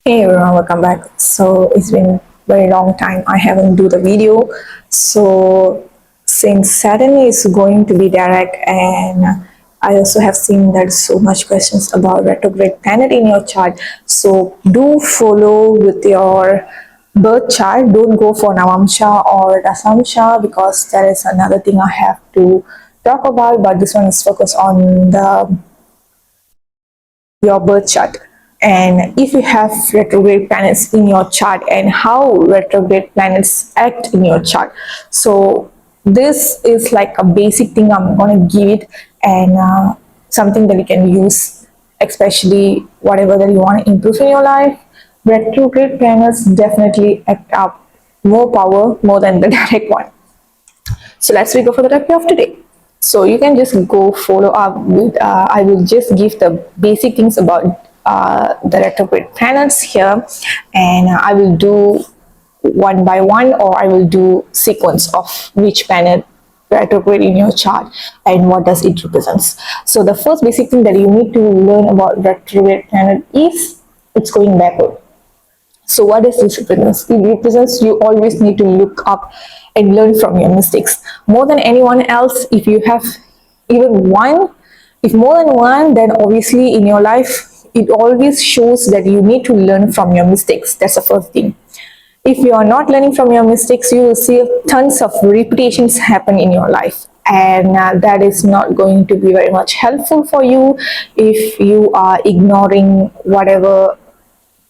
Hey everyone, welcome back. So it's been very long time I haven't do the video. So since Saturn is going to be direct, and I also have seen there's so much questions about retrograde planet in your chart. So do follow with your birth chart. Don't go for Navamsha or Dasamsha because there is another thing I have to talk about. But this one is focused on the your birth chart, and if you have retrograde planets in your chart and how retrograde planets act in your chart. So this is like a basic thing I'm going to give it, and something that you can use, especially whatever that you want to improve in your life. Retrograde planets definitely act up more power more than the direct one. So let's we go for the topic of today. So you can just go follow up with, I will just give the basic things about the retrograde planets here, and I will do one by one, or I will do sequence of which planet retrograde in your chart and what does it represents. So the first basic thing that you need to learn about retrograde planet is it's going backward. So what does this represent? It represents you always need to look up and learn from your mistakes. More than anyone else, if you have even one, if more than one, then obviously in your life, it always shows that you need to learn from your mistakes. That's the first thing. If you are not learning from your mistakes, you will see tons of repetitions happen in your life. And that is not going to be very much helpful for you if you are ignoring whatever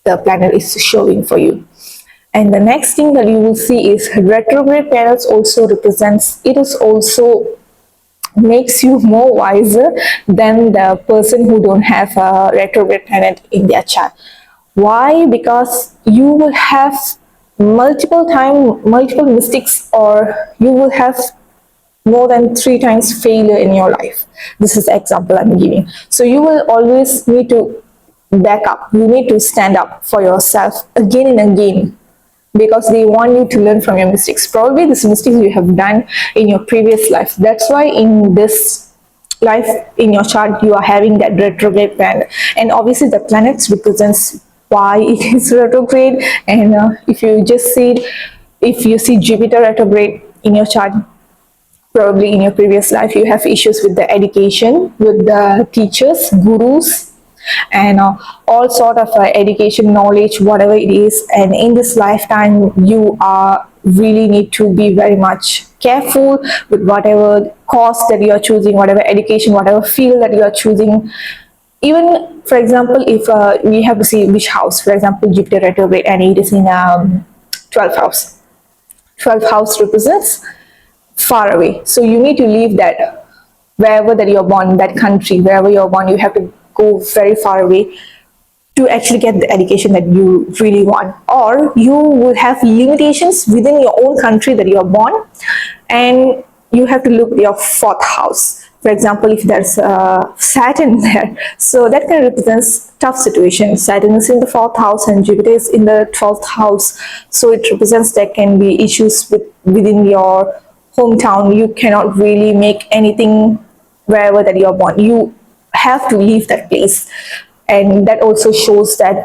the planet is showing for you. And the next thing that you will see is retrograde planets also represents, it is also makes you more wiser than the person who don't have a retrograde planet in their chart. Why? Because you will have multiple mistakes, or you will have more than 3 times failure in your life. This is the example I'm giving. So you will always need to back up. You need to stand up for yourself again and again, because they want you to learn from your mistakes. Probably these mistakes you have done in your previous life. That's why in this life in your chart you are having that retrograde planet, and obviously the planets represents why it is retrograde. And if you just see, if you see Jupiter retrograde in your chart, probably in your previous life you have issues with the education, with the teachers, gurus, and all sort of education, knowledge, whatever it is. And in this lifetime you are really need to be very much careful with whatever course that you are choosing, whatever education, whatever field that you are choosing. Even for example, if we have to see which house, for example Jupiter retrograde and it is in 12th house. 12th house represents far away. So you need to leave that, wherever that you're born, that country, wherever you're born, you have to go very far away to actually get the education that you really want. Or you will have limitations within your own country that you're born, and you have to look your fourth house. For example, if there's Saturn there, so that kind of represents tough situation. Saturn is in the fourth house and Jupiter is in the 12th house. So it represents there can be issues within your hometown. You cannot really make anything wherever that you're born. You have to leave that place. And that also shows that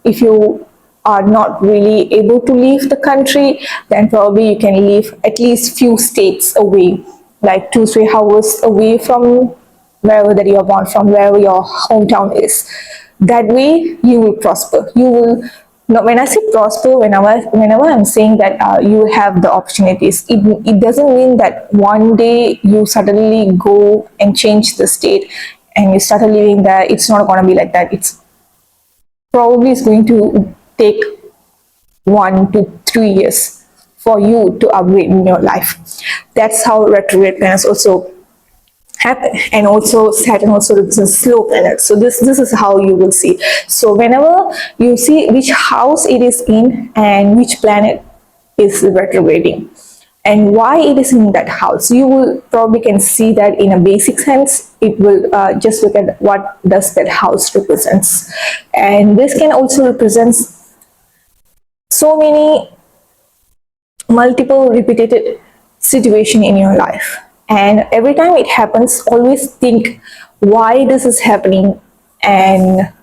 if you are not really able to leave the country, then probably you can leave at least few states away, like 2-3 hours away from wherever that you are born, from wherever your hometown is. That way you will prosper. You will not, when I say prosper, whenever I'm saying that you have the opportunities, it doesn't mean that one day you suddenly go and change the state and you start living there. It's not going to be like that. It's probably is going to take 1 to 3 years for you to upgrade in your life. That's how retrograde planets also happen. And also Saturn also represents slow planet. So this is how you will see. So whenever you see which house it is in and which planet is retrograding and why it is in that house, you will probably can see that in a basic sense. It will just look at what does that house represents, and this can also represent so many multiple repeated situation in your life. And every time it happens, always think why this is happening and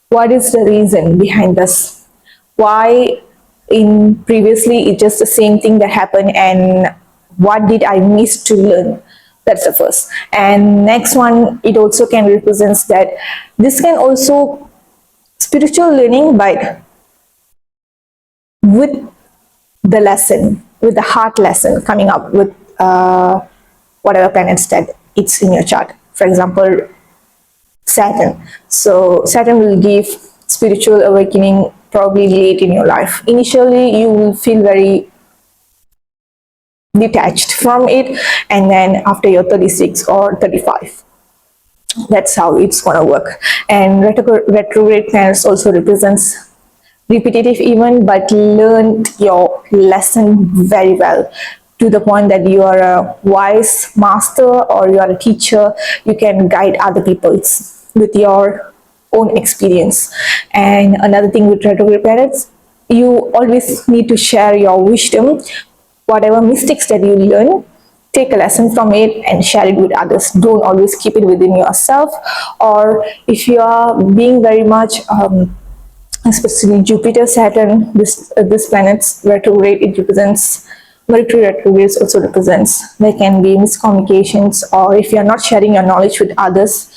What is the reason behind this? Why in previously it's just the same thing that happened, and what did I miss to learn? That's the first. And next one, it also can represents that this can also spiritual learning, but with the lesson, with the heart lesson coming up with whatever planets that it's in your chart. For example, Saturn. So Saturn will give spiritual awakening probably late in your life. Initially, you will feel very detached from it, and then after you're 36 or 35, that's how it's gonna work. And retrograde planets also represents repetitive even, but learned your lesson very well, to the point that you are a wise master or you are a teacher. You can guide other people's with your own experience. And another thing with retrograde planets, you always need to share your wisdom. Whatever mistakes that you learn, take a lesson from it and share it with others. Don't always keep it within yourself. Or if you are being very much especially Jupiter, Saturn, this planet's retrograde, it represents Mercury retrograde also represents there can be miscommunications, or if you are not sharing your knowledge with others,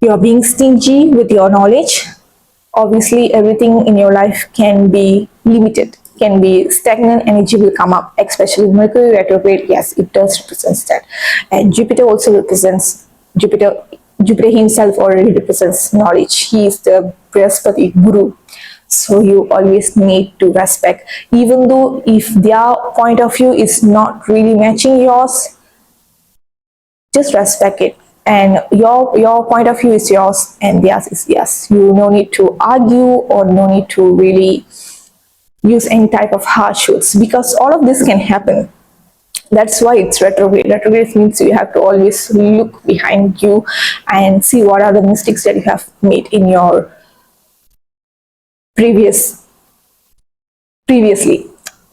you are being stingy with your knowledge. Obviously, everything in your life can be limited, can be stagnant energy will come up, especially Mercury retrograde. Yes, it does represent that. And Jupiter also represents Jupiter. Jupiter himself already represents knowledge. He is the Brihaspati Guru. So you always need to respect, even though if their point of view is not really matching yours, just respect it. And your point of view is yours and theirs is theirs. You no need to argue or no need to really use any type of harsh words, because all of this can happen. That's why it's retrograde. Retrograde means you have to always look behind you and see what are the mistakes that you have made in your previously.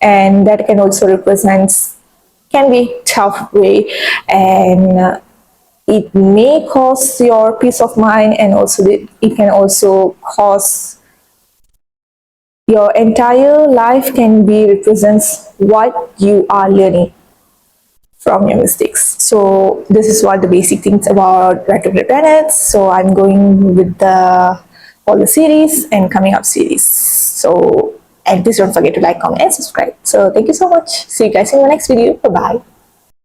And that can also represent, can be tough way, and it may cause your peace of mind, and also it can also cause your entire life can be represents what you are learning from your mistakes. So this is what the basic things about retrograde planets. So I'm going with the all the series and coming up series. So, and please don't forget to like, comment, and subscribe. So thank you so much. See you guys in the next video. Bye bye.